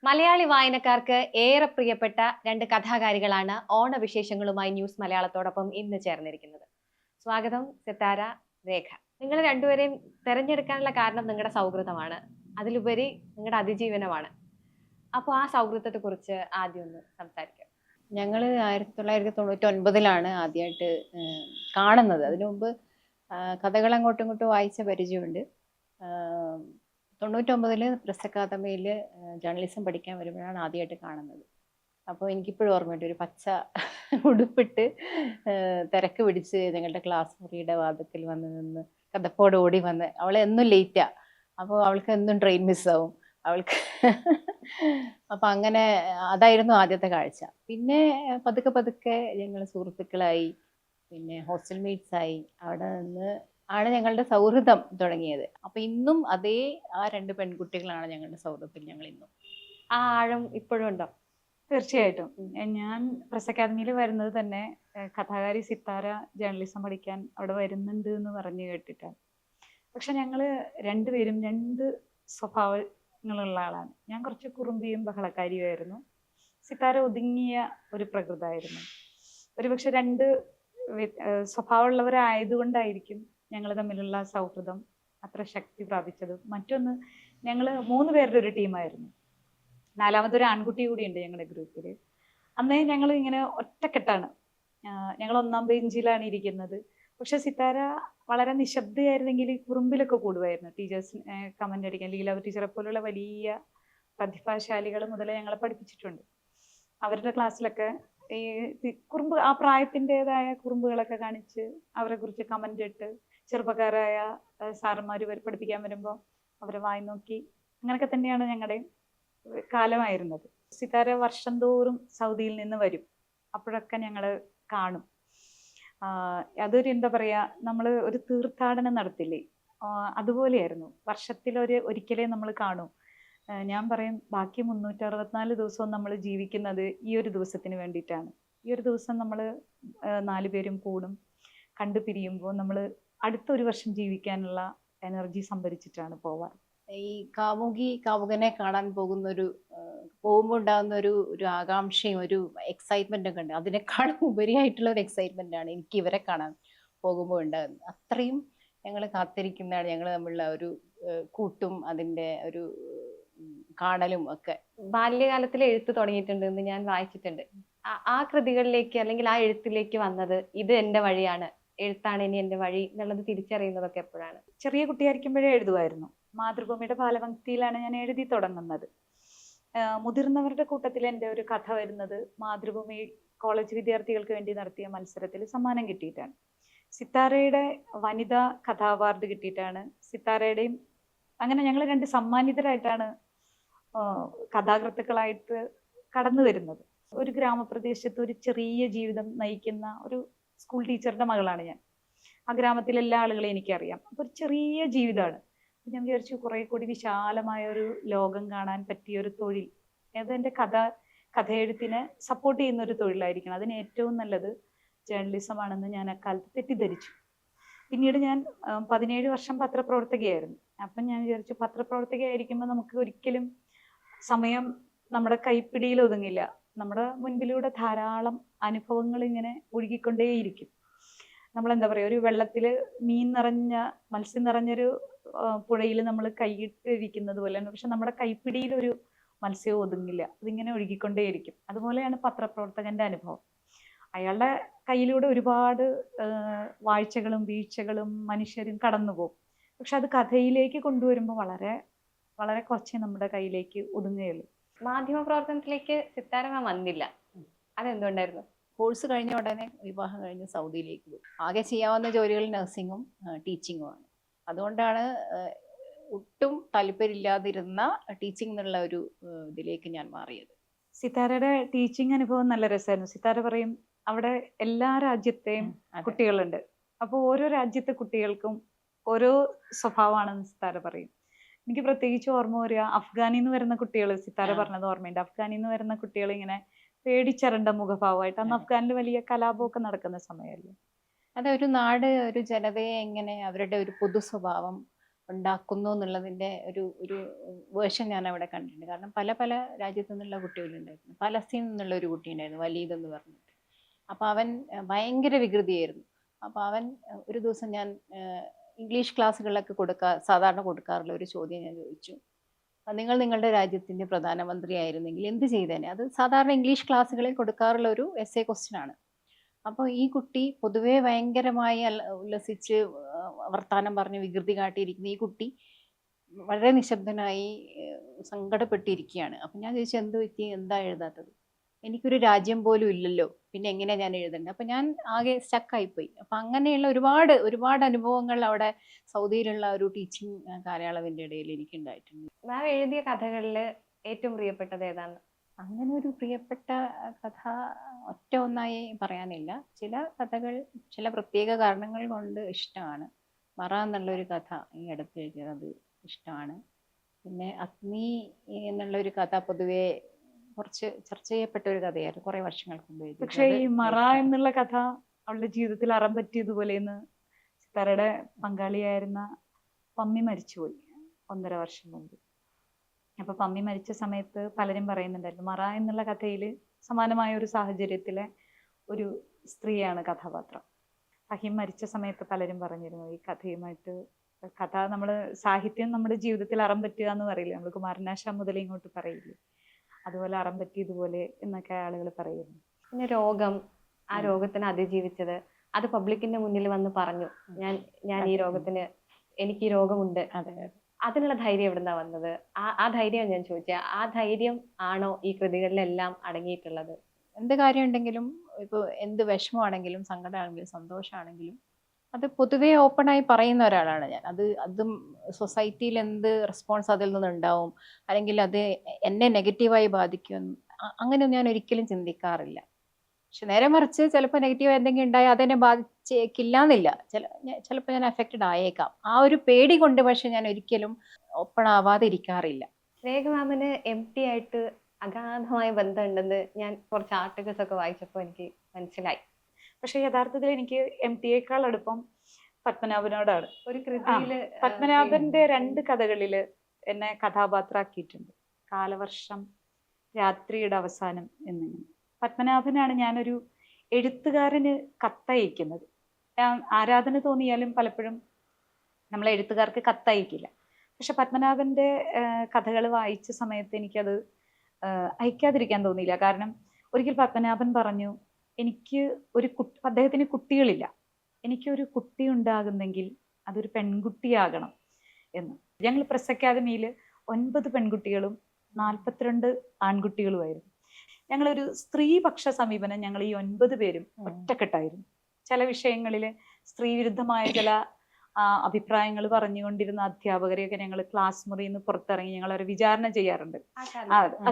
മലയാളി വായനക്കാർക്ക് ഏറെ പ്രിയപ്പെട്ട രണ്ട് കഥാകാരികളാണ് ഓണവിശേഷങ്ങളുമായി ന്യൂസ് മലയാളത്തോടൊപ്പം ഇന്ന് ചേർന്നിരിക്കുന്നത്. സ്വാഗതം സിത്താര, രേഖ. നിങ്ങൾ രണ്ടുപേരെയും തെരഞ്ഞെടുക്കാനുള്ള കാരണം നിങ്ങളുടെ സൗഹൃദമാണ്, അതിലുപരി നിങ്ങളുടെ അതിജീവനമാണ്. അപ്പോൾ ആ സൗഹൃദത്തെ കുറിച്ച് ആദ്യം ഒന്ന് സംസാരിക്കാം. ഞങ്ങൾ 1999 ആദ്യമായിട്ട് കാണുന്നത്. അതിനു മുമ്പ് കഥകൾ അങ്ങോട്ടും ഇങ്ങോട്ടും വായിച്ച പരിചയമുണ്ട്. 99 പ്രസ് അക്കാദമിയിൽ ജേർണലിസം പഠിക്കാൻ വരുമ്പോഴാണ് ആദ്യമായിട്ട് കാണുന്നത്. അപ്പോൾ എനിക്കിപ്പോഴും ഓർമ്മയുണ്ട്, ഒരു പച്ച ഉടുപ്പിട്ട് തിരക്ക് പിടിച്ച് ഞങ്ങളുടെ ക്ലാസ് മുറിയുടെ വാദത്തിൽ വന്ന് നിന്ന് കഥപ്പോട് ഓടി വന്ന്, അവളെ എന്നും ലേറ്റാ, അപ്പോൾ അവൾക്ക് എന്നും ട്രെയിൻ മിസ്സാവും അവൾക്ക്. അപ്പം അങ്ങനെ അതായിരുന്നു ആദ്യത്തെ കാഴ്ച. പിന്നെ പതുക്കെ പതുക്കെ ഞങ്ങൾ സുഹൃത്തുക്കളായി, പിന്നെ ഹോസ്റ്റൽ മേറ്റ്സ് ആയി. അവിടെ നിന്ന് ആണ് ഞങ്ങളുടെ സൗഹൃദം തുടങ്ങിയത്. അപ്പൊ ഇന്നും അതേ ആ രണ്ട് പെൺകുട്ടികളാണ് ഞങ്ങളുടെ സൗഹൃദത്തിൽ ഞങ്ങൾ ഇന്നും. ആ ആഴം ഇപ്പോഴും ഉണ്ടോ? തീർച്ചയായിട്ടും. ഞാൻ പ്രസ് അക്കാദമിയിൽ വരുന്നത് തന്നെ കഥാകാരി സിത്താര ജേർണലിസം പഠിക്കാൻ അവിടെ വരുന്നുണ്ട് എന്ന് പറഞ്ഞു കേട്ടിട്ടാണ്. പക്ഷെ ഞങ്ങൾ രണ്ടുപേരും രണ്ട് സ്വഭാവങ്ങളുള്ള ആളാണ്. ഞാൻ കുറച്ച് കുറുമ്പിയും ബഹളക്കാരിയുമായിരുന്നു. സിത്താര ഒതുങ്ങിയ ഒരു പ്രകൃതമായിരുന്നു. ഒരുപക്ഷെ രണ്ട് സ്വഭാവമുള്ളവരായതുകൊണ്ടായിരിക്കും ഞങ്ങൾ തമ്മിലുള്ള സൗഹൃദം അത്ര ശക്തി പ്രാപിച്ചത്. മറ്റൊന്ന്, ഞങ്ങൾ 3 പേരുടെ ഒരു ടീമായിരുന്നു. നാലാമതൊരു ആൺകുട്ടി കൂടിയുണ്ട് ഞങ്ങളുടെ ഗ്രൂപ്പിൽ. അന്നേ ഞങ്ങൾ ഇങ്ങനെ ഒറ്റക്കെട്ടാണ്. ഞങ്ങൾ 1-ാം ബെഞ്ചിലാണ് ഇരിക്കുന്നത്. പക്ഷെ സിത്താര വളരെ നിശബ്ദയായിരുന്നെങ്കിൽ കുറുമ്പിലൊക്കെ കൂടുമായിരുന്നു. ടീച്ചേഴ്സ് കമന്റ് അടിക്കാൻ, ലീലാവതി ടീച്ചറെ പോലുള്ള വലിയ പ്രതിഭാശാലികൾ മുതലേ ഞങ്ങളെ പഠിപ്പിച്ചിട്ടുണ്ട്. അവരുടെ ക്ലാസ്സിലൊക്കെ ഈ കുറുമ്പ്, ആ പ്രായത്തിൻ്റെതായ കുറുമ്പുകളൊക്കെ കാണിച്ച് അവരെ കുറിച്ച് കമന്റ് ഇട്ട്, ചെറുപ്പക്കാരായ സാറന്മാർ പഠിപ്പിക്കാൻ വരുമ്പോൾ അവരെ വായി നോക്കി, അങ്ങനെയൊക്കെ തന്നെയാണ് ഞങ്ങളുടെ കാലമായിരുന്നത്. സിത്താര വർഷം തോറും സൗദിയിൽ നിന്ന് വരും. അപ്പോഴൊക്കെ ഞങ്ങൾ കാണും. അതൊരു എന്താ പറയാ, നമ്മൾ ഒരു തീർത്ഥാടനം നടത്തില്ലേ, അതുപോലെയായിരുന്നു. ഒരിക്കലേ നമ്മൾ കാണും. ഞാൻ പറയും, ബാക്കി 364 ദിവസവും നമ്മൾ ജീവിക്കുന്നത് ഈ ഒരു ദിവസത്തിന് വേണ്ടിയിട്ടാണ്. ഈ ഒരു ദിവസം നമ്മൾ 4 പേരും കൂടും, കണ്ടു പിരിയുമ്പോൾ നമ്മൾ അടുത്തൊരു വർഷം ജീവിക്കാനുള്ള എനർജി സംഭരിച്ചിട്ടാണ് പോവാറ്. ഈ കാമുകനെ കാണാൻ പോകുമ്പോൾ ഉണ്ടാകുന്ന ഒരു ആകാംക്ഷയും ഒരു എക്സൈറ്റ്മെന്റും ഒക്കെ ഉണ്ട്. അതിനേക്കാളും ഉപരിയായിട്ടുള്ള ഒരു എക്സൈറ്റ്മെന്റ് ആണ് എനിക്ക് ഇവരെ കാണാൻ പോകുമ്പോൾ ഉണ്ടാകുന്നത്. അത്രയും ഞങ്ങൾ കാത്തിരിക്കുന്നതാണ് ഞങ്ങൾ തമ്മിലുള്ള ഒരു കൂട്ടും അതിൻ്റെ ഒരു കാണലും ഒക്കെ. ബാല്യകാലത്തിൽ എഴുത്ത് തുടങ്ങിയിട്ടുണ്ട് എന്ന് ഞാൻ വായിച്ചിട്ടുണ്ട്. ആ കൃതികളിലേക്ക് അല്ലെങ്കിൽ ആ എഴുത്തിലേക്ക് വന്നത്, ഇത് എന്റെ വഴിയാണ്, എഴുത്താണ് ഇനി എന്റെ വഴി എന്നുള്ളത് തിരിച്ചറിയുന്നതൊക്കെ എപ്പോഴാണ്? ചെറിയ കുട്ടിയായിരിക്കുമ്പോഴേ എഴുതുമായിരുന്നു. മാതൃഭൂമിയുടെ ബാലപംക്തിയിലാണ് ഞാൻ എഴുതി തുടങ്ങുന്നത്. മുതിർന്നവരുടെ കൂട്ടത്തിൽ എൻ്റെ ഒരു കഥ വരുന്നത് മാതൃഭൂമി കോളേജ് വിദ്യാർത്ഥികൾക്ക് വേണ്ടി നടത്തിയ മത്സരത്തിൽ സമ്മാനം കിട്ടിയിട്ടാണ്. സിത്താരയുടെ വനിതാ കഥാ അവാർഡ് കിട്ടിയിട്ടാണ് സിത്താരയുടെയും. അങ്ങനെ ഞങ്ങൾ 2 സമ്മാനിതരായിട്ടാണ് കഥാകൃത്തുക്കളായിട്ട് കടന്നു വരുന്നത്. ഒരു ഗ്രാമപ്രദേശത്ത് ഒരു ചെറിയ ജീവിതം നയിക്കുന്ന ഒരു സ്കൂൾ ടീച്ചറുടെ മകളാണ് ഞാൻ. ആ ഗ്രാമത്തിലെ എല്ലാ ആളുകളെയും എനിക്കറിയാം. അപ്പോൾ ഒരു ചെറിയ ജീവിതമാണ്. ഞാൻ വിചാരിച്ചു, കുറെ കൂടി വിശാലമായ ഒരു ലോകം കാണാൻ പറ്റിയ ഒരു തൊഴിൽ, അതെൻ്റെ കഥയെഴുത്തിനെ സപ്പോർട്ട് ചെയ്യുന്ന ഒരു തൊഴിലായിരിക്കണം. അതിന് ഏറ്റവും നല്ലത് ജേർണലിസം ആണെന്ന് ഞാൻ അക്കാലത്ത് തെറ്റിദ്ധരിച്ചു. പിന്നീട് ഞാൻ 17 വർഷം പത്രപ്രവർത്തകയായിരുന്നു. അപ്പം ഞാൻ വിചാരിച്ചു, പത്രപ്രവർത്തകയായിരിക്കുമ്പോൾ നമുക്ക് ഒരിക്കലും സമയം നമ്മുടെ കൈപ്പിടിയിൽ ഒതുങ്ങില്ല. നമ്മുടെ മുൻപിലൂടെ ധാരാളം അനുഭവങ്ങൾ ഇങ്ങനെ ഒഴുകിക്കൊണ്ടേയിരിക്കും. നമ്മളെന്താ പറയുക, ഒരു വെള്ളത്തിൽ മത്സ്യം നിറഞ്ഞൊരു പുഴയിൽ നമ്മൾ കൈയിട്ടിരിക്കുന്നത് പോലെയാണ്. പക്ഷെ നമ്മുടെ കൈപ്പിടിയിൽ ഒരു മത്സ്യവും ഒതുങ്ങില്ല, അതിങ്ങനെ ഒഴുകിക്കൊണ്ടേയിരിക്കും. അതുപോലെയാണ് പത്രപ്രവർത്തകന്റെ അനുഭവം. അയാളുടെ കയ്യിലൂടെ ഒരുപാട് വാഴ്ചകളും വീഴ്ചകളും മനുഷ്യരും കടന്നുപോകും. പക്ഷെ അത് കഥയിലേക്ക് കൊണ്ടുവരുമ്പോൾ വളരെ വളരെ കുറച്ചേ നമ്മുടെ കയ്യിലേക്ക് ഒതുങ്ങുകയുള്ളൂ. മാധ്യമ പ്രവർത്തനത്തിലേക്ക് സിത്താര വന്നില്ല, അതെന്തുകൊണ്ടായിരുന്നു? കോഴ്സ് കഴിഞ്ഞ ഉടനെ വിവാഹം കഴിഞ്ഞ് സൗദിയിലേക്ക് പോയി. ആകെ ചെയ്യാവുന്ന ജോലികൾ നഴ്സിങ്ങും ടീച്ചിങ്ങുമാണ്. അതുകൊണ്ടാണ് ഒട്ടും താല്പര്യമില്ലാതിരുന്ന ടീച്ചിങ് എന്നുള്ള ഒരു ഇതിലേക്ക് ഞാൻ മാറിയത്. സിത്താരയുടെ ടീച്ചിങ് അനുഭവം നല്ല രസമായിരുന്നു. സിത്താര പറയും, അവിടെ എല്ലാ രാജ്യത്തെയും കുട്ടികളുണ്ട്. അപ്പോൾ ഓരോ രാജ്യത്തെ കുട്ടികൾക്കും ഓരോ സ്വഭാവമാണെന്ന് സിത്താര പറയും. എനിക്ക് പ്രത്യേകിച്ച് ഓർമ്മ വരിക, അഫ്ഗാനിൽ നിന്ന് വരുന്ന കുട്ടികൾ, സിത്താര പറഞ്ഞത് ഓർമ്മയുണ്ട്. അഫ്ഗാനിൽ നിന്ന് വരുന്ന കുട്ടികൾ ഇങ്ങനെ പേടിച്ചരണ്ട മുഖഭാവമായിട്ട്. അന്ന് അഫ്ഗാനിൽ വലിയ കലാപമൊക്കെ നടക്കുന്ന സമയമല്ലേ. ഒരു നാട്, ഒരു ജനതയെ എങ്ങനെ അവരുടെ ഒരു പൊതു സ്വഭാവം ഉണ്ടാക്കുന്നു എന്നുള്ളതിൻ്റെ ഒരു വേർഷൻ ഞാൻ അവിടെ കണ്ടിട്ടുണ്ട്. കാരണം പല പല രാജ്യത്തു നിന്നുള്ള കുട്ടികളുണ്ടായിരുന്നു. പലസ്തീനിൽ നിന്നുള്ള ഒരു കുട്ടി ഉണ്ടായിരുന്നു, വലീദ് എന്ന് പറഞ്ഞിട്ട്. അപ്പോൾ അവൻ ഭയങ്കര വികൃതിയായിരുന്നു. അപ്പോൾ അവൻ ഒരു ദിവസം ഞാൻ ഇംഗ്ലീഷ് ക്ലാസ്സുകളിലൊക്കെ സാധാരണ കൊടുക്കാറുള്ള ഒരു ചോദ്യം ഞാൻ ചോദിച്ചു. നിങ്ങൾ നിങ്ങളുടെ രാജ്യത്തിൻ്റെ പ്രധാനമന്ത്രി ആയിരുന്നെങ്കിൽ എന്ത് ചെയ്തേനെ? അത് സാധാരണ ഇംഗ്ലീഷ് ക്ലാസ്സുകളിൽ കൊടുക്കാറുള്ള ഒരു എസ്സേ ക്വസ്റ്റ്യൻ ആണ്. അപ്പോൾ ഈ കുട്ടി പൊതുവേ ഭയങ്കരമായി ഉല്ലസിച്ച് വർത്താനം പറഞ്ഞ് വികൃതി കാട്ടിയിരിക്കുന്ന ഈ കുട്ടി വളരെ നിശബ്ദനായി സങ്കടപ്പെട്ടിരിക്കുകയാണ്. അപ്പം ഞാൻ ചോദിച്ചു, എന്ത് പറ്റി, എന്താ എഴുതാത്തത്? എനിക്കൊരു രാജ്യം പോലും ഇല്ലല്ലോ, പിന്നെ എങ്ങനെയാണ് ഞാൻ എഴുതേണ്ടത്? അപ്പം ഞാൻ ആകെ സ്റ്റക്കായിപ്പോയി. അപ്പം അങ്ങനെയുള്ള ഒരുപാട് ഒരുപാട് അനുഭവങ്ങൾ അവിടെ സൗദിയിലുള്ള ഒരു ടീച്ചിങ് കാലയളവിൻ്റെ ഇടയിൽ എനിക്കുണ്ടായിട്ടുണ്ട്. മാം എഴുതിയ കഥകളിൽ ഏറ്റവും പ്രിയപ്പെട്ടത് ഏതാണ്? അങ്ങനെ ഒരു പ്രിയപ്പെട്ട കഥ ഒറ്റ ഒന്നായി പറയാനില്ല. ചില കഥകൾ ചില പ്രത്യേക കാരണങ്ങൾ കൊണ്ട് ഇഷ്ടമാണ്. മറ എന്നുള്ളൊരു കഥ ഈ അടുത്ത് എഴുതിയത്, അത് ഇഷ്ടമാണ്. പിന്നെ അഗ്നി എന്നുള്ളൊരു കഥ പൊതുവെ കുറച്ച് ചർച്ച ചെയ്യപ്പെട്ട ഒരു കഥയായിരുന്നു, കുറെ വർഷങ്ങൾക്ക് മുമ്പ് എഴുതിയത്. പക്ഷെ ഈ മറ എന്നുള്ള കഥ അവളുടെ ജീവിതത്തിൽ അറം പറ്റിയതുപോലെയെന്ന് സിത്താരയുടെ പങ്കാളിയായിരുന്ന പമ്മി മരിച്ചുപോയി 1.5 വർഷം മുമ്പ്. അപ്പൊ പമ്മി മരിച്ച സമയത്ത് പലരും പറയുന്നുണ്ടായിരുന്നു, മറ എന്നുള്ള കഥയിൽ സമാനമായ ഒരു സാഹചര്യത്തിലെ ഒരു സ്ത്രീയാണ് കഥാപാത്രം. ഫഹീം മരിച്ച സമയത്ത് പലരും പറഞ്ഞിരുന്നു, ഈ കഥയുമായിട്ട് കഥ സാഹിത്യം നമ്മുടെ ജീവിതത്തിൽ അറം പറ്റുക എന്ന് പറയില്ലേ, നമ്മൾ കുമാരനാശാൻ മുതലേ ഇങ്ങോട്ട് പറയില്ലേ, അതുപോലെ അറം പറ്റിയതുപോലെ എന്നൊക്കെ ആളുകൾ പറയുന്നു. പിന്നെ രോഗം, ആ രോഗത്തിന് അതിജീവിച്ചത്, അത് പബ്ലിക്കിന്റെ മുന്നിൽ വന്ന് പറഞ്ഞു, ഞാൻ ഈ രോഗത്തിന്, എനിക്ക് ഈ രോഗമുണ്ട്. അതിനുള്ള ധൈര്യം എവിടുന്നാ വന്നത്? ആ ധൈര്യം ഞാൻ ചോദിച്ചത്, ആ ധൈര്യം ആണോ ഈ കൃതികളിലെല്ലാം അടങ്ങിയിട്ടുള്ളത്? എന്ത് കാര്യം ഉണ്ടെങ്കിലും, ഇപ്പോൾ എന്ത് വിഷമമാണെങ്കിലും സങ്കടമാണെങ്കിലും സന്തോഷമാണെങ്കിലും അത് പൊതുവേ ഓപ്പണായി പറയുന്ന ഒരാളാണ് ഞാൻ. അതും സൊസൈറ്റിയിൽ എന്ത് റെസ്പോൺസ് അതിൽ നിന്നുണ്ടാവും, അല്ലെങ്കിൽ അത് എന്നെ നെഗറ്റീവായി ബാധിക്കും, അങ്ങനെ ഞാൻ ഒരിക്കലും ചിന്തിക്കാറില്ല. പക്ഷെ നേരെ മറിച്ച് ചിലപ്പോൾ നെഗറ്റീവ് എന്തെങ്കിലും ഉണ്ടായാൽ അതെന്നെ ബാധിച്ചേക്കില്ല എന്നില്ല, ചിലപ്പോൾ ഞാൻ അഫക്റ്റഡ് ആയേക്കാം. ആ ഒരു പേടി കൊണ്ട് പക്ഷെ ഞാൻ ഒരിക്കലും ഓപ്പൺ ആവാതെ ഇരിക്കാറില്ല. രേഖ മാമിന് MT ആയിട്ട് അഗാധമായ ബന്ധമുണ്ടെന്ന് ഞാൻ കുറച്ച് ആർട്ടിക്കിൾസ് ഒക്കെ വായിച്ചപ്പോൾ എനിക്ക് മനസ്സിലായി. പക്ഷെ യഥാർത്ഥത്തിൽ എനിക്ക് MT അടുപ്പം പത്മനാഭനോടാണ്. ഒരു കൃതിയില് പത്മനാഭന്റെ 2 കഥകളില് എന്നെ കഥാപാത്രമാക്കിയിട്ടുണ്ട്. കാലവർഷം, രാത്രിയുടെ അവസാനം എന്നിങ്ങനെ. പത്മനാഭനാണ് ഞാനൊരു എഴുത്തുകാരന് കത്തയക്കുന്നത്. ആരാധന തോന്നിയാലും പലപ്പോഴും നമ്മൾ എഴുത്തുകാർക്ക് കത്തയക്കില്ല. പക്ഷെ പത്മനാഭന്റെ കഥകൾ വായിച്ച സമയത്ത് എനിക്കത് അയക്കാതിരിക്കാൻ തോന്നിയില്ല. കാരണം ഒരിക്കൽ പത്മനാഭൻ പറഞ്ഞു, എനിക്ക് അദ്ദേഹത്തിന് കുട്ടികളില്ല, എനിക്കൊരു കുട്ടി ഉണ്ടാകുന്നെങ്കിൽ അതൊരു പെൺകുട്ടിയാകണം എന്ന്. ഞങ്ങൾ പ്രസ് അക്കാദമിയിൽ 9 പെൺകുട്ടികളും 42 ആൺകുട്ടികളുമായിരുന്നു. ഞങ്ങളൊരു സ്ത്രീപക്ഷ സമീപനം ഞങ്ങൾ ഈ 9 പേരും ഒറ്റക്കെട്ടായിരുന്നു. ചില വിഷയങ്ങളിൽ സ്ത്രീവിരുദ്ധമായ ചില അഭിപ്രായങ്ങൾ പറഞ്ഞുകൊണ്ടിരുന്ന അധ്യാപകരെയൊക്കെ ഞങ്ങൾ ക്ലാസ് മുറിയിൽ നിന്ന് പുറത്തിറങ്ങി ഞങ്ങൾ അവരെ വിചാരണ ചെയ്യാറുണ്ട്,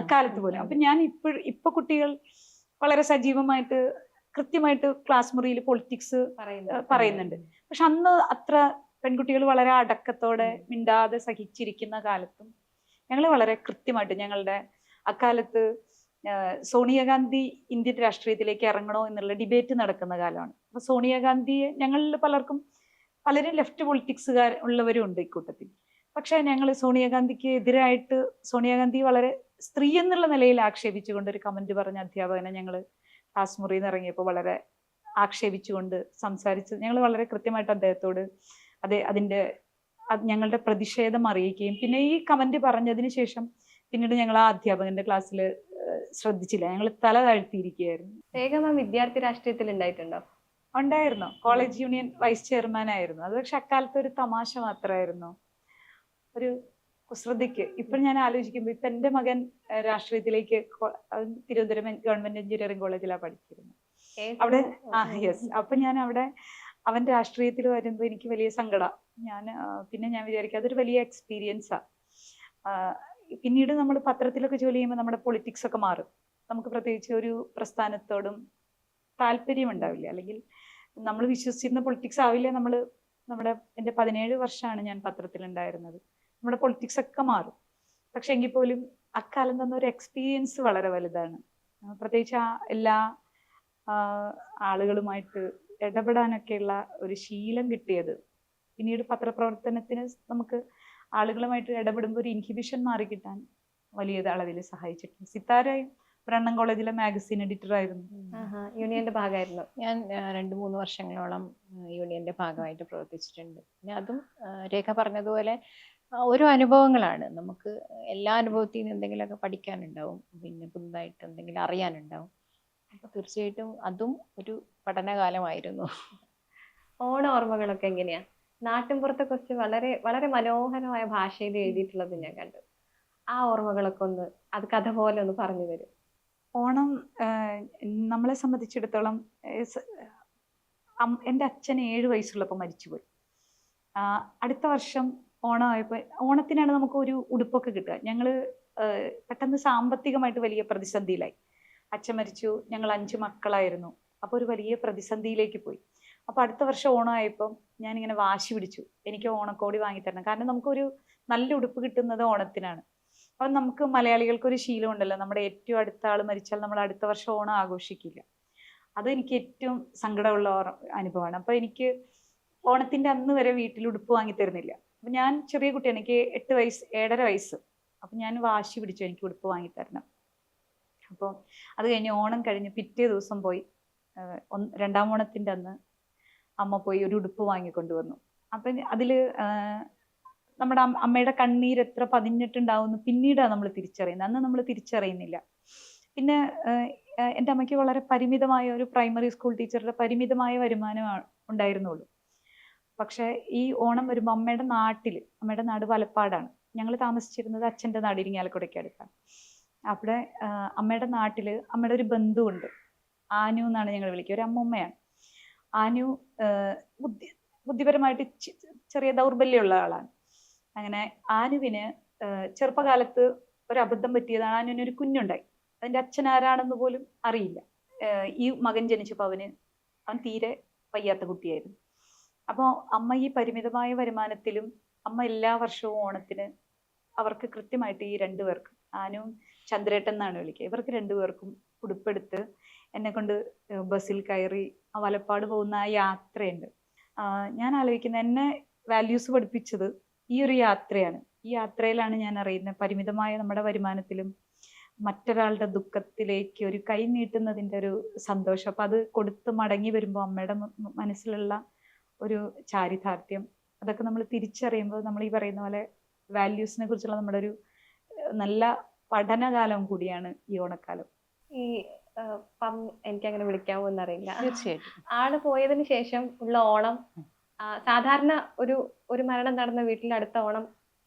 അക്കാലത്ത് പോലും. അപ്പൊ ഞാൻ ഇപ്പൊ കുട്ടികൾ വളരെ സജീവമായിട്ട് കൃത്യമായിട്ട് ക്ലാസ് മുറിയിൽ പൊളിറ്റിക്സ് പറയുന്നുണ്ട്. പക്ഷെ അന്ന് അത്ര പെൺകുട്ടികൾ വളരെ അടക്കത്തോടെ മിണ്ടാതെ സഹിച്ചിരിക്കുന്ന കാലത്തും ഞങ്ങൾ വളരെ കൃത്യമായിട്ട് ഞങ്ങളുടെ അക്കാലത്ത് സോണിയാഗാന്ധി ഇന്ത്യൻ രാഷ്ട്രീയത്തിലേക്ക് ഇറങ്ങണോ എന്നുള്ള ഡിബേറ്റ് നടക്കുന്ന കാലമാണ്. അപ്പൊ സോണിയാഗാന്ധിയെ ഞങ്ങളിൽ പലരും ലെഫ്റ്റ് പൊളിറ്റിക്സുകാർ ഉള്ളവരും ഉണ്ട് ഇക്കൂട്ടത്തിൽ. പക്ഷെ ഞങ്ങൾ സോണിയാഗാന്ധിക്ക് എതിരായിട്ട് സോണിയാഗാന്ധി വളരെ സ്ത്രീ എന്നുള്ള നിലയിൽ ആക്ഷേപിച്ചുകൊണ്ട് ഒരു കമന്റ് പറഞ്ഞ അധ്യാപകനെ ഞങ്ങൾ ക്ലാസ് മുറിയിൽ നിന്ന് ഇറങ്ങിയപ്പോൾ വളരെ ആക്ഷേപിച്ചുകൊണ്ട് സംസാരിച്ച് ഞങ്ങൾ വളരെ കൃത്യമായിട്ട് അദ്ദേഹത്തോട് ഞങ്ങളുടെ പ്രതിഷേധം അറിയിക്കുകയും പിന്നെ ഈ കമന്റ് പറഞ്ഞതിന് ശേഷം പിന്നീട് ഞങ്ങൾ ആ അധ്യാപകന്റെ ക്ലാസ്സിൽ ശ്രദ്ധിച്ചില്ല, ഞങ്ങൾ തല താഴ്ത്തിയിരിക്കുകയായിരുന്നു. രേഖ മാം വിദ്യാർത്ഥി രാഷ്ട്രീയത്തിൽ ഉണ്ടായിട്ടുണ്ടോ? ഉണ്ടായിരുന്നു. കോളേജ് യൂണിയൻ വൈസ് ചെയർമാൻ ആയിരുന്നു. അത് പക്ഷെ അക്കാലത്ത് ഒരു തമാശ മാത്രമായിരുന്നു, ഒരു കുസൃതിക്ക്. ഇപ്പൊ ഞാൻ ആലോചിക്കുമ്പോൾ ഇപ്പൊ എന്റെ മകൻ രാഷ്ട്രീയത്തിലേക്ക് തിരുവനന്തപുരം ഗവൺമെന്റ് എഞ്ചിനീയറിംഗ് കോളേജിലാണ് പഠിച്ചിരുന്നത്. അവിടെ അപ്പൊ ഞാൻ അവിടെ അവൻ രാഷ്ട്രീയത്തിൽ വരുമ്പോൾ എനിക്ക് വലിയ സങ്കടം. പിന്നെ ഞാൻ വിചാരിക്കും അതൊരു വലിയ എക്സ്പീരിയൻസാ. പിന്നീട് നമ്മൾ പത്രത്തിലൊക്കെ ജോലി ചെയ്യുമ്പോൾ നമ്മുടെ പൊളിറ്റിക്സ് ഒക്കെ മാറും. നമുക്ക് പ്രത്യേകിച്ച് ഒരു പ്രസ്ഥാനത്തോടും താല്പര്യം ഉണ്ടാവില്ല, അല്ലെങ്കിൽ നമ്മൾ വിശ്വസിച്ചിരുന്ന പൊളിറ്റിക്സ് ആവില്ല. എൻ്റെ 17 വർഷമാണ് ഞാൻ പത്രത്തിലുണ്ടായിരുന്നത്. നമ്മുടെ പൊളിറ്റിക്സ് ഒക്കെ മാറും. പക്ഷെ എങ്കിൽ പോലും അക്കാലം തന്ന ഒരു എക്സ്പീരിയൻസ് വളരെ വലുതാണ്. പ്രത്യേകിച്ച് എല്ലാ ആളുകളുമായിട്ട് ഇടപെടാനൊക്കെയുള്ള ഒരു ശീലം കിട്ടിയത് പിന്നീട് പത്രപ്രവർത്തനത്തിന് നമുക്ക് ആളുകളുമായിട്ട് ഇടപെടുമ്പോൾ ഒരു ഇൻഹിബിഷൻ മാറി കിട്ടാൻ വലിയ അളവിൽ സഹായിച്ചിട്ടുണ്ട്. സിത്താരയും ബ്രണ്ണൻ കോളേജിലെ മാഗസിൻ എഡിറ്റർ ആയിരുന്നു. യൂണിയന്റെ ഭാഗമായിരുന്നു. ഞാൻ 2-3 വർഷങ്ങളോളം യൂണിയന്റെ ഭാഗമായിട്ട് പ്രവർത്തിച്ചിട്ടുണ്ട്. പിന്നെ അതും രേഖ പറഞ്ഞതുപോലെ ഓരോ അനുഭവങ്ങളാണ്. നമുക്ക് എല്ലാ അനുഭവത്തിൽ നിന്ന് എന്തെങ്കിലുമൊക്കെ പഠിക്കാനുണ്ടാവും, പിന്നെ പുതുതായിട്ട് എന്തെങ്കിലും അറിയാനുണ്ടാവും. അപ്പോൾ തീർച്ചയായിട്ടും അതും ഒരു പഠനകാലമായിരുന്നു. ഓണ ഓർമ്മകളൊക്കെ എങ്ങനെയാ? നാട്ടിൻപുറത്തെ കുറിച്ച് വളരെ വളരെ മനോഹരമായ ഭാഷയിൽ എഴുതിയിട്ടുള്ളത് ഞാൻ കണ്ടു. ആ ഓർമ്മകളൊക്കെ ഒന്ന് അത് കഥ പോലെ ഒന്ന് പറഞ്ഞു തരും. ഓണം നമ്മളെ സംബന്ധിച്ചിടത്തോളം എൻ്റെ അച്ഛൻ 7 വയസ്സുള്ളപ്പോൾ മരിച്ചുപോയി. അടുത്ത വർഷം ഓണമായപ്പോൾ, ഓണത്തിനാണ് നമുക്ക് ഒരു ഉടുപ്പൊക്കെ കിട്ടുക. ഞങ്ങൾ പെട്ടെന്ന് സാമ്പത്തികമായിട്ട് വലിയ പ്രതിസന്ധിയിലായി. അച്ഛൻ മരിച്ചു, ഞങ്ങൾ 5 മക്കളായിരുന്നു. അപ്പോൾ ഒരു വലിയ പ്രതിസന്ധിയിലേക്ക് പോയി. അപ്പോൾ അടുത്ത വർഷം ഓണമായപ്പം ഞാനിങ്ങനെ വാശി പിടിച്ചു, എനിക്ക് ഓണക്കോടി വാങ്ങിത്തരണം. കാരണം നമുക്കൊരു നല്ല ഉടുപ്പ് കിട്ടുന്നത് ഓണത്തിനാണ്. അപ്പം നമുക്ക് മലയാളികൾക്കൊരു ശീലമുണ്ടല്ലോ, നമ്മുടെ ഏറ്റവും അടുത്ത ആൾ മരിച്ചാൽ നമ്മൾ അടുത്ത വർഷം ഓണം ആഘോഷിക്കില്ല. അത് എനിക്ക് ഏറ്റവും സങ്കടമുള്ള അനുഭവമാണ്. അപ്പോൾ എനിക്ക് ഓണത്തിൻ്റെ അന്ന് വരെ വീട്ടിൽ ഉടുപ്പ് വാങ്ങിത്തരുന്നില്ല. അപ്പം ഞാൻ ചെറിയ കുട്ടിയാണ്, എനിക്ക് 8 വയസ്സ് 7.5 വയസ്സ്. അപ്പം ഞാൻ വാശി പിടിച്ചു എനിക്ക് ഉടുപ്പ് വാങ്ങിത്തരണം. അപ്പോൾ അത് കഴിഞ്ഞ് ഓണം കഴിഞ്ഞ് പിറ്റേ ദിവസം പോയി, 2ാം ഓണത്തിൻ്റെ അന്ന് അമ്മ പോയി ഒരു ഉടുപ്പ് വാങ്ങിക്കൊണ്ടുവന്നു. അപ്പം അതിൽ നമ്മുടെ അമ്മയുടെ കണ്ണീര് എത്ര പതിഞ്ഞിട്ടുണ്ടാവുമെന്ന് പിന്നീടാണ് നമ്മൾ തിരിച്ചറിയുന്നത്. അന്ന് നമ്മൾ തിരിച്ചറിയുന്നില്ല. പിന്നെ എൻ്റെ അമ്മയ്ക്ക് വളരെ പരിമിതമായ ഒരു പ്രൈമറി സ്കൂൾ ടീച്ചറുടെ പരിമിതമായ വരുമാനം ഉണ്ടായിരുന്നുള്ളൂ. പക്ഷേ ഈ ഓണം വരുമ്പോൾ അമ്മയുടെ നാട് വലപ്പാടാണ്. ഞങ്ങൾ താമസിച്ചിരുന്നത് അച്ഛൻ്റെ നാട് ഇരിങ്ങാലക്കുടയ്ക്ക് അടുത്താണ്. അവിടെ അമ്മയുടെ നാട്ടിൽ അമ്മയുടെ ഒരു ബന്ധുവുണ്ട്, ആനു എന്നാണ് ഞങ്ങൾ വിളിക്കുക, ഒരു അമ്മൂമ്മയാണ്. ആനു ബുദ്ധിപരമായിട്ട് ചെറിയ ദൗർബല്യമുള്ള ആളാണ്. അങ്ങനെ ആനുവിന് ചെറുപ്പകാലത്ത് ഒരു അബദ്ധം പറ്റിയതാണ്. ആനുവിന് ഒരു കുഞ്ഞുണ്ടായി. അതിൻ്റെ അച്ഛൻ ആരാണെന്ന് പോലും അറിയില്ല. ഈ മകൻ ജനിച്ചപ്പോൾ അവൻ തീരെ വയ്യാത്ത കുട്ടിയായിരുന്നു. അപ്പോൾ അമ്മ ഈ പരിമിതമായ വരുമാനത്തിലും അമ്മ എല്ലാ വർഷവും ഓണത്തിന് അവർക്ക് കൃത്യമായിട്ട് ഈ 2 പേർക്കും, ആനുവും ചന്ദ്രേട്ടൻ എന്നാണ് വിളിക്കുക, ഇവർക്ക് 2 പേർക്കും ഉടുപ്പെടുത്ത് എന്നെ കൊണ്ട് ബസ്സിൽ കയറി ആ വലപ്പാട് പോകുന്ന ആ യാത്രയുണ്ട്. ഞാൻ ആലോചിക്കുന്നത്, എന്നെ വാല്യൂസ് പഠിപ്പിച്ചത് ഈ ഒരു യാത്രയാണ്. ഈ യാത്രയിലാണ് ഞാൻ അറിയുന്നത് പരിമിതമായ നമ്മുടെ വരുമാനത്തിലും മറ്റൊരാളുടെ ദുഃഖത്തിലേക്ക് ഒരു കൈ നീട്ടുന്നതിൻ്റെ ഒരു സന്തോഷം. അപ്പം അത് കൊടുത്ത് മടങ്ങി വരുമ്പോൾ അമ്മയുടെ മനസ്സിലുള്ള ഒരു ചാരിതാർത്ഥ്യം, അതൊക്കെ നമ്മൾ തിരിച്ചറിയുമ്പോൾ നമ്മൾ ഈ പറയുന്ന പോലെ വാല്യൂസിനെ കുറിച്ചുള്ള നമ്മുടെ ഒരു നല്ല പഠനകാലം കൂടിയാണ് ഈ ഓണക്കാലം. ഈ എനിക്ക് അങ്ങനെ വിളിക്കാമോ എന്നറിയില്ല. തീർച്ചയായിട്ടും ആള് പോയതിനു ശേഷം ഉള്ള ഓണം സാധാരണ ഒരു മരണം നടന്ന വീട്ടിൽ അടുത്ത ഓണം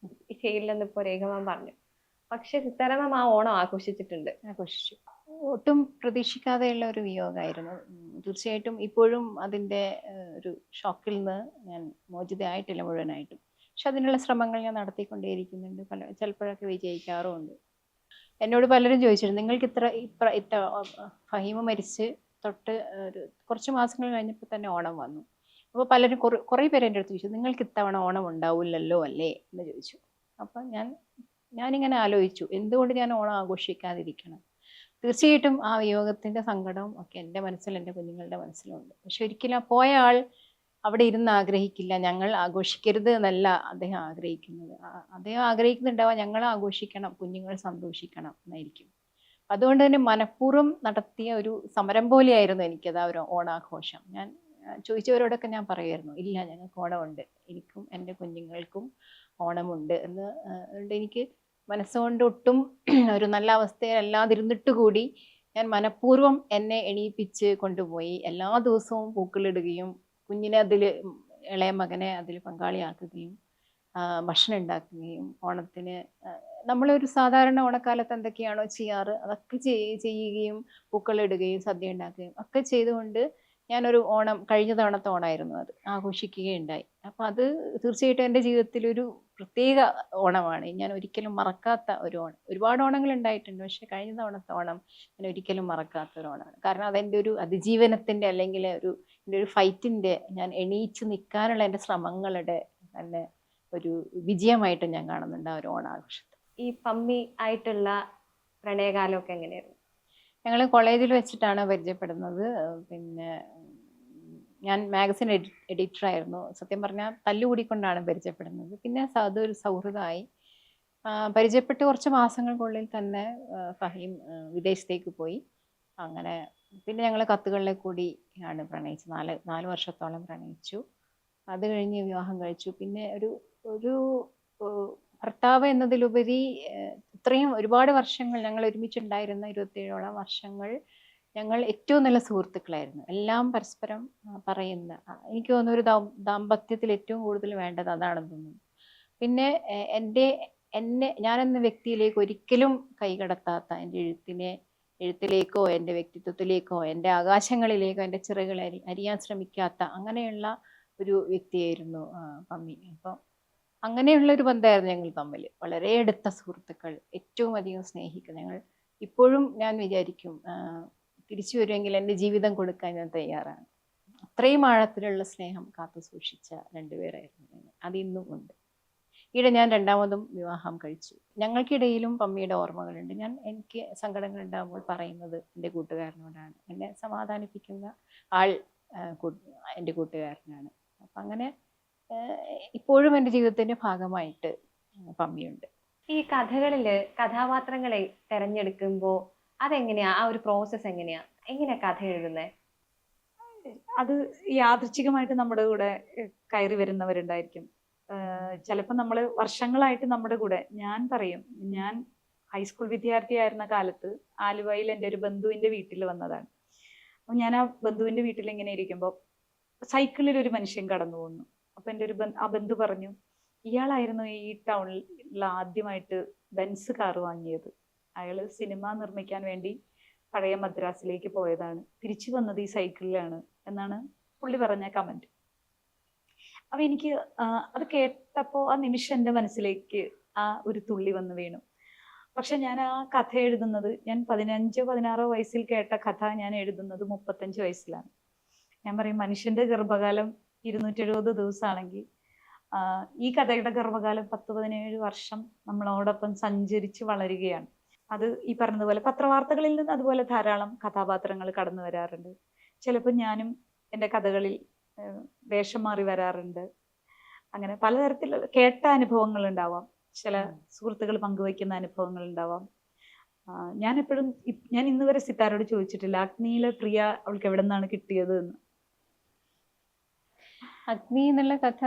ചെയ്യില്ലെന്ന് ഇപ്പോൾ രേഖമാൻ പറഞ്ഞു. പക്ഷെ സിത്താരാമ ആ ഓണം ആഘോഷിച്ചിട്ടുണ്ട്. ആഘോഷിച്ചു. ഒട്ടും പ്രതീക്ഷിക്കാതെയുള്ള ഒരു വിയോഗമായിരുന്നു. തീർച്ചയായിട്ടും ഇപ്പോഴും അതിൻ്റെ ഒരു ഷോക്കിൽ നിന്ന് ഞാൻ മോചിതയായിട്ടില്ല മുഴുവനായിട്ടും. പക്ഷെ അതിനുള്ള ശ്രമങ്ങൾ ഞാൻ നടത്തിക്കൊണ്ടേയിരിക്കുന്നുണ്ട്. ചിലപ്പോഴൊക്കെ വിജയിക്കാറുമുണ്ട്. എന്നോട് പലരും ചോദിച്ചിരുന്നു, നിങ്ങൾക്ക് ഇത്ര ഫഹീമ മരിച്ച് തൊട്ട് കുറച്ച് മാസങ്ങൾ കഴിഞ്ഞപ്പോൾ തന്നെ ഓണം വന്നു. അപ്പോൾ പലരും കുറേ പേര് എൻ്റെ അടുത്ത് ചോദിച്ചു, നിങ്ങൾക്ക് ഇത്തവണ ഓണം ഉണ്ടാവില്ലല്ലോ അല്ലേ എന്ന് ചോദിച്ചു. അപ്പം ഞാനിങ്ങനെ ആലോചിച്ചു, എന്തുകൊണ്ട് ഞാൻ ഓണം ആഘോഷിക്കാതിരിക്കണം. തീർച്ചയായിട്ടും ആ വിയോഗത്തിൻ്റെ സങ്കടവും ഒക്കെ എൻ്റെ മനസ്സിൽ, എൻ്റെ കുഞ്ഞുങ്ങളുടെ മനസ്സിലുണ്ട്. പക്ഷെ ഒരിക്കലും പോയ ആൾ അവിടെ ഇരുന്ന് ആഗ്രഹിക്കില്ല ഞങ്ങൾ ആഘോഷിക്കരുത് എന്നല്ല അദ്ദേഹം ആഗ്രഹിക്കുന്നത്. അദ്ദേഹം ആഗ്രഹിക്കുന്നുണ്ടാവുക ഞങ്ങൾ ആഘോഷിക്കണം, കുഞ്ഞുങ്ങൾ സന്തോഷിക്കണം എന്നായിരിക്കും. അതുകൊണ്ട് തന്നെ മനഃപൂർവ്വം നടത്തിയ ഒരു സമരം പോലെയായിരുന്നു എനിക്കത് ആ ഒരു ഓണാഘോഷം. ഞാൻ ചോദിച്ചവരോടൊക്കെ ഞാൻ പറയുമായിരുന്നു, ഇല്ല ഞങ്ങൾക്ക് ഓണമുണ്ട്, എനിക്കും എൻ്റെ കുഞ്ഞുങ്ങൾക്കും ഓണമുണ്ട് എന്ന്. അതുകൊണ്ട് എനിക്ക് മനസ്സുകൊണ്ട് ഒട്ടും ഒരു നല്ല അവസ്ഥയിലല്ലാതിരുന്നിട്ട് കൂടി ഞാൻ മനഃപൂർവ്വം എന്നെ എണീപ്പിച്ച് കൊണ്ടുപോയി എല്ലാ ദിവസവും പൂക്കളിടുകയും കുഞ്ഞിനെ ഇളയ മകനെ അതിൽ പങ്കാളിയാക്കുകയും ഭക്ഷണം ഉണ്ടാക്കുകയും ഓണത്തിന് നമ്മളൊരു സാധാരണ ഓണക്കാലത്ത് എന്തൊക്കെയാണോ ചെയ്യാറ് അതൊക്കെ ചെയ്യുകയും പൂക്കളിടുകയും സദ്യ ഉണ്ടാക്കുകയും ഒക്കെ ചെയ്തുകൊണ്ട് ഞാനൊരു ഓണം, കഴിഞ്ഞ തവണത്തെ ഓണമായിരുന്നു അത്, ആഘോഷിക്കുകയുണ്ടായി. അപ്പം അത് തീർച്ചയായിട്ടും എൻ്റെ ജീവിതത്തിലൊരു പ്രത്യേക ഓണമാണ്. ഞാൻ ഒരിക്കലും മറക്കാത്ത ഒരു ഓണം. ഒരുപാട് ഓണങ്ങൾ ഉണ്ടായിട്ടുണ്ട്, പക്ഷെ കഴിഞ്ഞ തവണത്തെ ഓണം ഞാൻ ഒരിക്കലും മറക്കാത്ത ഒരു ഓണമാണ്. കാരണം അതെൻ്റെ ഒരു അതിജീവനത്തിൻ്റെ അല്ലെങ്കിൽ എൻ്റെ ഒരു ഫൈറ്റിൻ്റെ, ഞാൻ എണീച്ച് നിൽക്കാനുള്ള എൻ്റെ ശ്രമങ്ങളുടെ തന്നെ ഒരു വിജയമായിട്ട് ഞാൻ കാണുന്നുണ്ട് ആ ഒരു ഓണാഘോഷത്തെ. ഈ പമ്മി ആയിട്ടുള്ള പ്രണയകാലമൊക്കെ എങ്ങനെയായിരുന്നു? ഞങ്ങൾ കോളേജിൽ വെച്ചിട്ടാണ് പരിചയപ്പെടുന്നത്. പിന്നെ ഞാൻ മാഗസിൻ എഡിറ്ററായിരുന്നു. സത്യം പറഞ്ഞാൽ തല്ലുകൂടിക്കൊണ്ടാണ് പരിചയപ്പെടുന്നത്. പിന്നെ അതൊരു സൗഹൃദമായി. പരിചയപ്പെട്ട് കുറച്ച് മാസങ്ങൾക്കുള്ളിൽ തന്നെ ഫഹീം വിദേശത്തേക്ക് പോയി. അങ്ങനെ പിന്നെ ഞങ്ങൾ കത്തുകളിലെ കൂടി ആണ് പ്രണയിച്ചത്. 4 വർഷത്തോളം പ്രണയിച്ചു. അത് കഴിഞ്ഞ് വിവാഹം കഴിച്ചു. പിന്നെ ഒരു ഭർത്താവ് എന്നതിലുപരി ഇത്രയും ഒരുപാട് വർഷങ്ങൾ ഞങ്ങൾ ഒരുമിച്ചുണ്ടായിരുന്ന 27ഓളം വർഷങ്ങൾ ഞങ്ങൾ ഏറ്റവും നല്ല സുഹൃത്തുക്കളായിരുന്നു. എല്ലാം പരസ്പരം പറയുന്ന, എനിക്ക് തോന്നുന്നു ഒരു ദാമ്പത്യത്തിൽ ഏറ്റവും കൂടുതൽ വേണ്ടത് അതാണെന്ന് തോന്നുന്നു. പിന്നെ ഞാനെന്ന വ്യക്തിയിലേക്ക് ഒരിക്കലും കൈകടത്താത്ത, എൻ്റെ എഴുത്തിലേക്കോ എൻ്റെ വ്യക്തിത്വത്തിലേക്കോ എൻ്റെ ആകാശങ്ങളിലേക്കോ എൻ്റെ ചിറകുകൾ അരിയാൻ ശ്രമിക്കാത്ത അങ്ങനെയുള്ള ഒരു വ്യക്തിയായിരുന്നു പമ്മി. അപ്പോൾ അങ്ങനെയുള്ള ഒരു ബന്ധമായിരുന്നു ഞങ്ങൾ തമ്മിൽ. വളരെ അടുത്ത സുഹൃത്തുക്കൾ, ഏറ്റവും അധികം സ്നേഹിക്കുന്ന ഞങ്ങൾ. ഇപ്പോഴും ഞാൻ വിചാരിക്കും തിരിച്ചു വരുമെങ്കിൽ എൻ്റെ ജീവിതം കൊടുക്കാൻ ഞാൻ തയ്യാറാണ്. അത്രയും ആഴത്തിലുള്ള സ്നേഹം കാത്തു സൂക്ഷിച്ച രണ്ടുപേരായിരുന്നു ഞങ്ങൾ. അതിന്നും ഉണ്ട്. ഈയിടെ ഞാൻ രണ്ടാമതും വിവാഹം കഴിച്ചു. ഞങ്ങൾക്കിടയിലും പമ്മിയുടെ ഓർമ്മകളുണ്ട്. എനിക്ക് സങ്കടങ്ങൾ ഉണ്ടാകുമ്പോൾ പറയുന്നത് എൻ്റെ കൂട്ടുകാരനോടാണ്. എന്നെ സമാധാനിപ്പിക്കുന്ന ആൾ എൻ്റെ കൂട്ടുകാരനാണ്. അപ്പം അങ്ങനെ ഇപ്പോഴും എൻ്റെ ജീവിതത്തിൻ്റെ ഭാഗമായിട്ട് പമ്മിയുണ്ട്. ഈ കഥകളില് കഥാപാത്രങ്ങളെ തെരഞ്ഞെടുക്കുമ്പോൾ അതെങ്ങനെയാ, ആ ഒരു പ്രോസസ്സ് എങ്ങനെയാ കഥ എഴുതുന്നത്? അത് യാദൃച്ഛികമായിട്ട് നമ്മുടെ കൂടെ കയറി വരുന്നവരുണ്ടായിരിക്കും. ചിലപ്പോൾ നമ്മൾ വർഷങ്ങളായിട്ട് നമ്മുടെ കൂടെ, ഞാൻ പറയും, ഞാൻ ഹൈസ്കൂൾ വിദ്യാർത്ഥിയായിരുന്ന കാലത്ത് ആലുവയിൽ എൻ്റെ ഒരു ബന്ധുവിൻ്റെ വീട്ടിൽ വന്നതാണ്. അപ്പോൾ ഞാൻ ആ ബന്ധുവിൻ്റെ വീട്ടിൽ ഇങ്ങനെ ഇരിക്കുമ്പോൾ സൈക്കിളിൽ ഒരു മനുഷ്യൻ കടന്നു പോകുന്നു. അപ്പോൾ എൻ്റെ ആ ബന്ധു പറഞ്ഞു, ഇയാളായിരുന്നു ഈ ടൗണിൽ ആദ്യമായിട്ട് ബെൻസ് കാർ വാങ്ങിയത്. അയാൾ സിനിമ നിർമ്മിക്കാൻ വേണ്ടി പഴയ മദ്രാസിലേക്ക് പോയതാണ്, തിരിച്ചു വന്നത് ഈ സൈക്കിളിലാണ് എന്നാണ് പുള്ളി പറഞ്ഞ കമന്റ്. അപ്പൊ എനിക്ക് അത് കേട്ടപ്പോൾ ആ നിമിഷം എൻ്റെ മനസ്സിലേക്ക് ആ ഒരു തുള്ളി വന്ന് വീണു. പക്ഷെ ഞാൻ ആ കഥ എഴുതുന്നത്, ഞാൻ 15-16 വയസ്സിൽ കേട്ട കഥ ഞാൻ എഴുതുന്നത് 35 വയസ്സിലാണ്. ഞാൻ പറയും, മനുഷ്യന്റെ ഗർഭകാലം 270 ദിവസമാണെങ്കിൽ ഈ കഥയുടെ ഗർഭകാലം 10-17 വർഷം നമ്മളോടൊപ്പം സഞ്ചരിച്ച് വളരുകയാണ്. അത് ഈ പറഞ്ഞതുപോലെ പത്രവാർത്തകളിൽ നിന്ന് അതുപോലെ ധാരാളം കഥാപാത്രങ്ങൾ കടന്നു വരാറുണ്ട്. ചിലപ്പോൾ ഞാനും എൻ്റെ കഥകളിൽ വേഷം മാറി വരാറുണ്ട്. അങ്ങനെ പലതരത്തിലുള്ള കേട്ട അനുഭവങ്ങൾ ഉണ്ടാവാം, ചില സുഹൃത്തുക്കൾ പങ്കുവയ്ക്കുന്ന അനുഭവങ്ങൾ ഉണ്ടാവാം. ഞാൻ ഇന്ന് വരെ സിത്താരോട് ചോദിച്ചിട്ടില്ല അഗ്നിയിലെ പ്രിയ അവൾക്ക് എവിടെ നിന്നാണ് കിട്ടിയത് എന്ന്. അഗ്നി എന്നുള്ള കഥ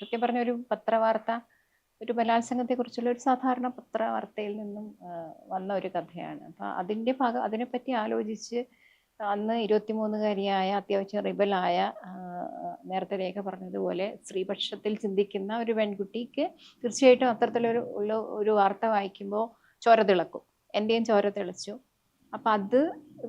സത്യം പറഞ്ഞ ഒരു പത്രവാർത്ത, ഒരു ബലാത്സംഗത്തെ കുറിച്ചുള്ള ഒരു സാധാരണ പത്രവാർത്തയിൽ നിന്നും വന്ന ഒരു കഥയാണ്. അപ്പൊ അതിനെപ്പറ്റി ആലോചിച്ച് അന്ന് 23-കാരിയായ അത്യാവശ്യം റിബലായ, നേരത്തെ രേഖ പറഞ്ഞതുപോലെ സ്ത്രീപക്ഷത്തിൽ ചിന്തിക്കുന്ന ഒരു പെൺകുട്ടിക്ക് തീർച്ചയായിട്ടും അത്തരത്തിലൊരു വാർത്ത വായിക്കുമ്പോൾ ചോര തിളക്കും. എൻ്റെയും ചോര തിളച്ചു. അപ്പം അത്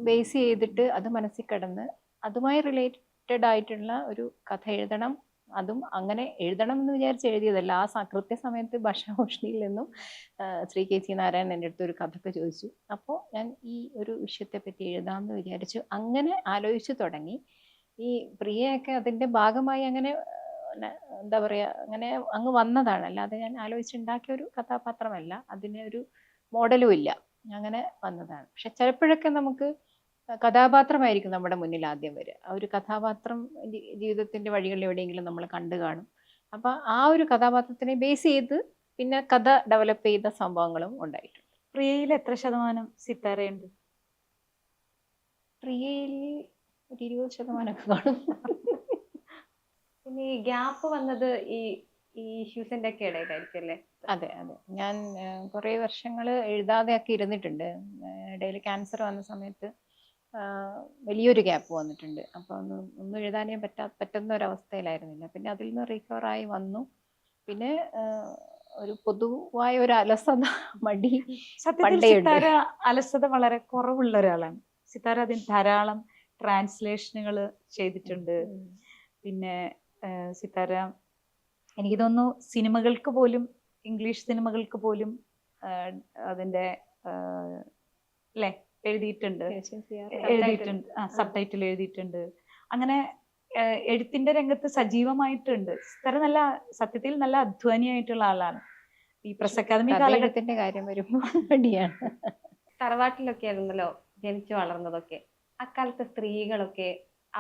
ബേസ് ചെയ്തിട്ട് അത് മനസ്സിൽ കിടന്ന് അതുമായി റിലേറ്റഡ് ആയിട്ടുള്ള ഒരു കഥ എഴുതണം. അതും അങ്ങനെ എഴുതണം എന്ന് വിചാരിച്ച് എഴുതിയതല്ല. ആ കൃത്യസമയത്ത് ഭാഷാഭൂഷണിയിൽ നിന്നും ശ്രീ KC നാരായണൻ എൻ്റെ അടുത്ത് ഒരു കഥയൊക്കെ ചോദിച്ചു. അപ്പോൾ ഞാൻ ഈ ഒരു വിഷയത്തെ പറ്റി എഴുതാമെന്ന് വിചാരിച്ചു. അങ്ങനെ ആലോചിച്ചു തുടങ്ങി. ഈ പ്രിയയൊക്കെ അതിൻ്റെ ഭാഗമായി അങ്ങനെ എന്താ പറയുക, അങ്ങനെ അങ്ങ് വന്നതാണ്. അല്ലാതെ ഞാൻ ആലോചിച്ചുണ്ടാക്കിയ ഒരു കഥാപാത്രമല്ല, അതിന് ഒരു മോഡലും ഇല്ല, അങ്ങനെ വന്നതാണ്. പക്ഷെ ചിലപ്പോഴൊക്കെ നമുക്ക് കഥാപാത്രമായിരിക്കും നമ്മുടെ മുന്നിൽ ആദ്യം വരിക. ആ ഒരു കഥാപാത്രം ജീവിതത്തിന്റെ വഴികളിൽ എവിടെയെങ്കിലും നമ്മൾ കണ്ടു കാണും. അപ്പൊ ആ ഒരു കഥാപാത്രത്തിനെ ബേസ് ചെയ്ത് പിന്നെ കഥ ഡെവലപ്പ് ചെയ്ത സംഭവങ്ങളും ഉണ്ടായിട്ടുണ്ട്. പ്രിയയിൽ എത്ര ശതമാനം സിത്താരയുണ്ട്? പ്രിയയിൽ ഒരു 20% കാണും. പിന്നെ ഈ ഗ്യാപ്പ് വന്നത് ഈ ഇഷ്യൂസിന്റെ ഒക്കെ ഇടയിലായിരിക്കും അല്ലേ? അതെ. ഞാൻ കുറേ വർഷങ്ങൾ എഴുതാതെയൊക്കെ ഇരുന്നിട്ടുണ്ട്. ഇടയിൽ ക്യാൻസർ വന്ന സമയത്ത് വലിയൊരു ഗ്യാപ്പ് വന്നിട്ടുണ്ട്. അപ്പോൾ ഒന്നും എഴുതാനേ പറ്റുന്ന ഒരവസ്ഥയിലായിരുന്നില്ല. പിന്നെ അതിൽ നിന്ന് റിക്കവറായി വന്നു. പിന്നെ ഒരു പൊതുവായ ഒരു അലസത, മടി. സത്യത്തിൽ സിത്താര അലസത വളരെ കുറവുള്ള ഒരാളാണ്. സിത്താര അതിന് ധാരാളം ട്രാൻസ്ലേഷനുകൾ ചെയ്തിട്ടുണ്ട്. പിന്നെ സിത്താര എനിക്ക് തോന്നുന്നു സിനിമകൾക്ക് പോലും, ഇംഗ്ലീഷ് സിനിമകൾക്ക് പോലും അതിൻ്റെ അല്ലേ എഴുതിയിട്ടുണ്ട്, സബ് ടൈറ്റിൽ എഴുതിയിട്ടുണ്ട്. അങ്ങനെ എഴുത്തിന്റെ രംഗത്ത് സജീവമായിട്ടുണ്ട്. സത്യത്തിൽ നല്ല അധ്വാനിയായിട്ടുള്ള ആളാണ്. ഈ പ്രസ് അക്കാദമി കാലഘട്ടത്തിന്റെ കാര്യം വരുമ്പോൾ മടിയാണ്. തറവാട്ടിലൊക്കെ ആയിരുന്നല്ലോ ജനിച്ചു വളർന്നതൊക്കെ. അക്കാലത്തെ സ്ത്രീകളൊക്കെ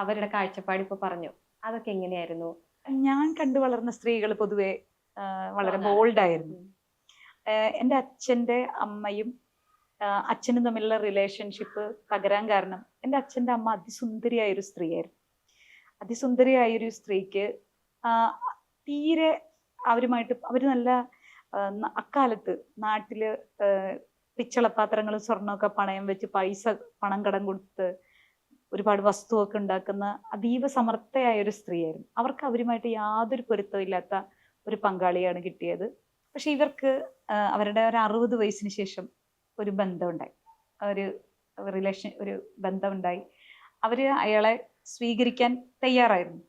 അവരുടെ കാഴ്ചപ്പാട് ഇപ്പൊ പറഞ്ഞു, അതൊക്കെ എങ്ങനെയായിരുന്നു? ഞാൻ കണ്ടു വളർന്ന സ്ത്രീകൾ പൊതുവെ വളരെ Strong ആണ്. ബോൾഡായിരുന്നു. എൻ്റെ അച്ഛൻ്റെ അമ്മയും അച്ഛനും തമ്മിലുള്ള റിലേഷൻഷിപ്പ് തകരാൻ കാരണം എൻ്റെ അച്ഛൻ്റെ അമ്മ അതിസുന്ദരിയായൊരു സ്ത്രീയായിരുന്നു. അതിസുന്ദരിയായൊരു സ്ത്രീക്ക് തീരെ അവരുമായിട്ട് അവർ നല്ല അക്കാലത്ത് നാട്ടില് പിച്ചളപാത്രങ്ങളും സ്വർണ്ണമൊക്കെ പണയം വെച്ച് പണം കടം കൊടുത്ത് ഒരുപാട് വസ്തുവൊക്കെ ഉണ്ടാക്കുന്ന അതീവ സമർത്ഥയായ ഒരു സ്ത്രീയായിരുന്നു. അവർക്ക് അവരുമായിട്ട് യാതൊരു പൊരുത്തവും ഇല്ലാത്ത ഒരു പങ്കാളിയാണ് കിട്ടിയത്. പക്ഷെ ഇവർക്ക് അവരുടെ ഒരു 60 വയസ്സിന് ശേഷം ഒരു ബന്ധമുണ്ടായി, ഒരു ബന്ധമുണ്ടായി. അവര് അയാളെ സ്വീകരിക്കാൻ തയ്യാറായിരുന്നു.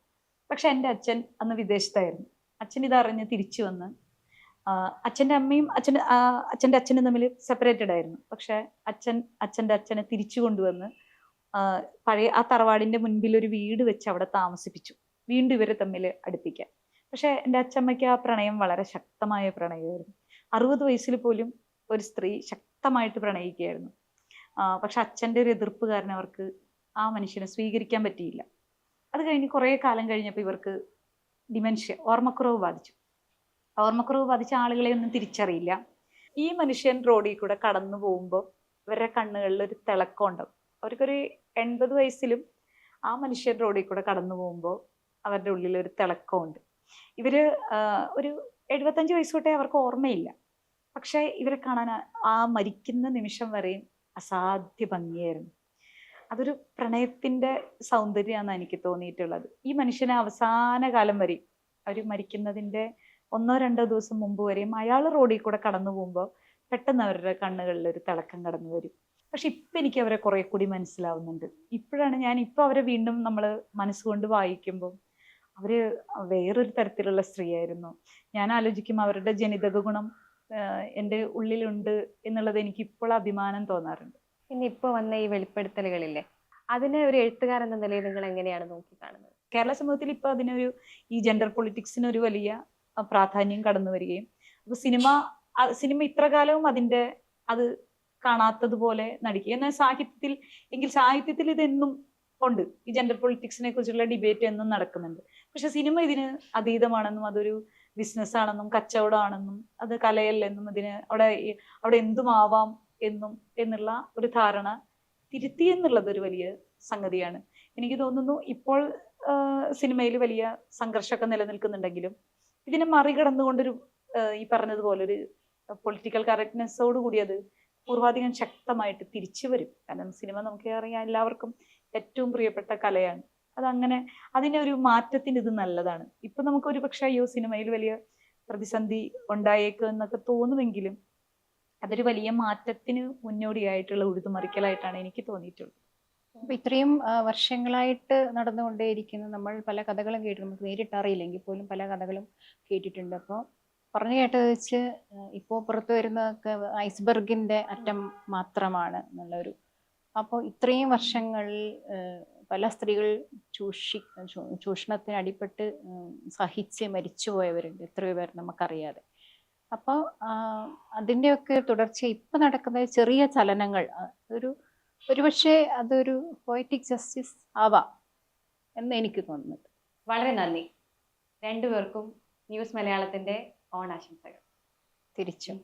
പക്ഷെ എൻ്റെ അച്ഛൻ അന്ന് വിദേശത്തായിരുന്നു. അച്ഛൻ ഇതറിഞ്ഞ് തിരിച്ചു വന്ന് അച്ഛൻ്റെ അമ്മയും അച്ഛൻ്റെ അച്ഛനും തമ്മിൽ സെപ്പറേറ്റഡ് ആയിരുന്നു. പക്ഷെ അച്ഛൻ്റെ അച്ഛനെ തിരിച്ചു കൊണ്ടുവന്ന് പഴയ ആ തറവാടിന്റെ മുൻപിൽ ഒരു വീട് വെച്ച് അവിടെ താമസിപ്പിച്ചു, വീണ്ടും ഇവരെ തമ്മിൽ അടുപ്പിക്കാൻ. പക്ഷെ എൻ്റെ അച്ഛമ്മയ്ക്ക് ആ പ്രണയം വളരെ ശക്തമായ പ്രണയമായിരുന്നു. 60 വയസ്സിൽ പോലും ഒരു സ്ത്രീ ശക്തമായിട്ട് പ്രണയിക്കുകയായിരുന്നു. പക്ഷെ അച്ഛൻ്റെ ഒരു എതിർപ്പ് കാരണം അവർക്ക് ആ മനുഷ്യനെ സ്വീകരിക്കാൻ പറ്റിയില്ല. അത് കഴിഞ്ഞ് കുറേ കാലം കഴിഞ്ഞപ്പോൾ ഇവർക്ക് ഡിമെൻഷ്യ, ഓർമ്മക്കുറവ് ബാധിച്ചു. ഓർമ്മക്കുറവ് ബാധിച്ച ആളുകളെ ഒന്നും തിരിച്ചറിയില്ല. ഈ മനുഷ്യൻ റോഡിൽ കൂടെ കടന്നു പോകുമ്പോൾ ഇവരുടെ കണ്ണുകളിൽ ഒരു തിളക്കം ഉണ്ടാവും. അവർക്കൊരു 80 വയസ്സിലും ആ മനുഷ്യൻ റോഡിൽ കൂടെ കടന്നു പോകുമ്പോൾ അവരുടെ ഉള്ളിൽ ഒരു തിളക്കമുണ്ട്. ഇവര് ഒരു 75 വയസ്സ് തൊട്ടേ അവർക്ക് ഓർമ്മയില്ല. പക്ഷെ ഇവരെ കാണാൻ ആ മരിക്കുന്ന നിമിഷം വരെയും അസാധ്യ ഭംഗിയായിരുന്നു. അതൊരു പ്രണയത്തിന്റെ സൗന്ദര്യമാണെന്ന് എനിക്ക് തോന്നിയിട്ടുള്ളത്. ഈ മനുഷ്യനെ അവസാന കാലം വരെ, അവർ മരിക്കുന്നതിന്റെ 1-2 ദിവസം മുമ്പ് വരെയും അയാൾ റോഡിൽ കൂടെ കടന്നു പോകുമ്പോൾ പെട്ടെന്ന് അവരുടെ കണ്ണുകളിൽ ഒരു തിളക്കം കടന്നു വരും. പക്ഷെ ഇപ്പൊ എനിക്ക് അവരെ കുറെ കൂടി മനസ്സിലാവുന്നുണ്ട്. ഇപ്പോഴാണ് ഇപ്പൊ അവരെ വീണ്ടും നമ്മൾ മനസ്സുകൊണ്ട് വായിക്കുമ്പോൾ അവര് വേറൊരു തരത്തിലുള്ള സ്ത്രീയായിരുന്നു. ഞാൻ ആലോചിക്കും അവരുടെ ജനിതക ഗുണം എൻ്റെ ഉള്ളിലുണ്ട് എന്നുള്ളത് എനിക്ക് ഇപ്പോൾ അഭിമാനം തോന്നാറുണ്ട്. പിന്നെ ഇപ്പൊ വന്ന ഈ വെളിപ്പെടുത്തലുകളില്ലേ, അതിനെ ഒരു എഴുത്തുകാരൻ എന്ന നിലയിൽ നിങ്ങൾ എങ്ങനെയാണ് നോക്കിക്കാണുന്നത്? കേരള സമൂഹത്തിൽ ഇപ്പൊ ഈ ജെൻഡർ പൊളിറ്റിക്സിന് ഒരു വലിയ പ്രാധാന്യം കടന്നു വരികയും അപ്പൊ സിനിമ ഇത്ര കാലവും അത് കാണാത്തതുപോലെ നടിക്കുക. എന്നാൽ സാഹിത്യത്തിൽ ഇതെന്നും ഉണ്ട്. ഈ ജെൻഡർ പൊളിറ്റിക്സിനെ കുറിച്ചുള്ള ഡിബേറ്റ് എന്നും നടക്കുന്നുണ്ട്. പക്ഷെ സിനിമ ഇതിന് അതീതമാണെന്നും അതൊരു ബിസിനസ് ആണെന്നും കച്ചവടമാണെന്നും അത് കലയല്ലെന്നും അവിടെ എന്തുമാവാം എന്നുള്ള ഒരു ധാരണ തിരുത്തി എന്നുള്ളത് ഒരു വലിയ സംഗതിയാണ്. എനിക്ക് തോന്നുന്നു ഇപ്പോൾ സിനിമയിൽ വലിയ സംഘർഷമൊക്കെ നിലനിൽക്കുന്നുണ്ടെങ്കിലും ഇതിനെ മറികടന്നുകൊണ്ടൊരു ഈ പറഞ്ഞതുപോലെ ഒരു പൊളിറ്റിക്കൽ കറക്റ്റ്നെസ്സോട് കൂടി അത് പൂർവാധികം ശക്തമായിട്ട് തിരിച്ചു വരും. കാരണം സിനിമ നമുക്ക് അറിയാം, എല്ലാവർക്കും ഏറ്റവും പ്രിയപ്പെട്ട കലയാണ്. അതിനെ ഒരു മാറ്റത്തിന് ഇത് നല്ലതാണ്. ഇപ്പൊ നമുക്ക് ഒരു പക്ഷേ സിനിമയിൽ വലിയ പ്രതിസന്ധി ഉണ്ടായേക്കും എന്നൊക്കെ തോന്നുമെങ്കിലും അതൊരു വലിയ മാറ്റത്തിന് മുന്നോടിയായിട്ടുള്ള ഉഴുതുമറിക്കലായിട്ടാണ് എനിക്ക് തോന്നിയിട്ടുള്ളത്. അപ്പൊ ഇത്രയും വർഷങ്ങളായിട്ട് നടന്നുകൊണ്ടേയിരിക്കുന്ന നമ്മൾ പല കഥകളും കേട്ടിട്ടുണ്ട്. നമുക്ക് നേരിട്ട് അറിയില്ലെങ്കിൽ പോലും പല കഥകളും കേട്ടിട്ടുണ്ട്. അപ്പോൾ പറഞ്ഞു കേട്ടത് വെച്ച് ഇപ്പോൾ പുറത്തു വരുന്നതൊക്കെ ഐസ്ബർഗിന്റെ അറ്റം മാത്രമാണ് എന്നുള്ളൊരു. അപ്പോൾ ഇത്രയും വർഷങ്ങളിൽ പല സ്ത്രീകൾ ചൂഷണത്തിന് അടിപ്പെട്ട് സഹിച്ച് മരിച്ചുപോയവരുണ്ട്, എത്രയോ പേർ നമുക്കറിയാതെ. അപ്പോൾ അതിൻ്റെയൊക്കെ തുടർച്ച ഇപ്പം നടക്കുന്ന ചെറിയ ചലനങ്ങൾ ഒരുപക്ഷെ അതൊരു പോയറ്റിക് ജസ്റ്റിസ് ആവാം എന്ന് എനിക്ക് തോന്നുന്നത്. വളരെ നന്ദി രണ്ടുപേർക്കും. ന്യൂസ് മലയാളത്തിന്റെ ഓണാശംസകൾ. തിരിച്ചും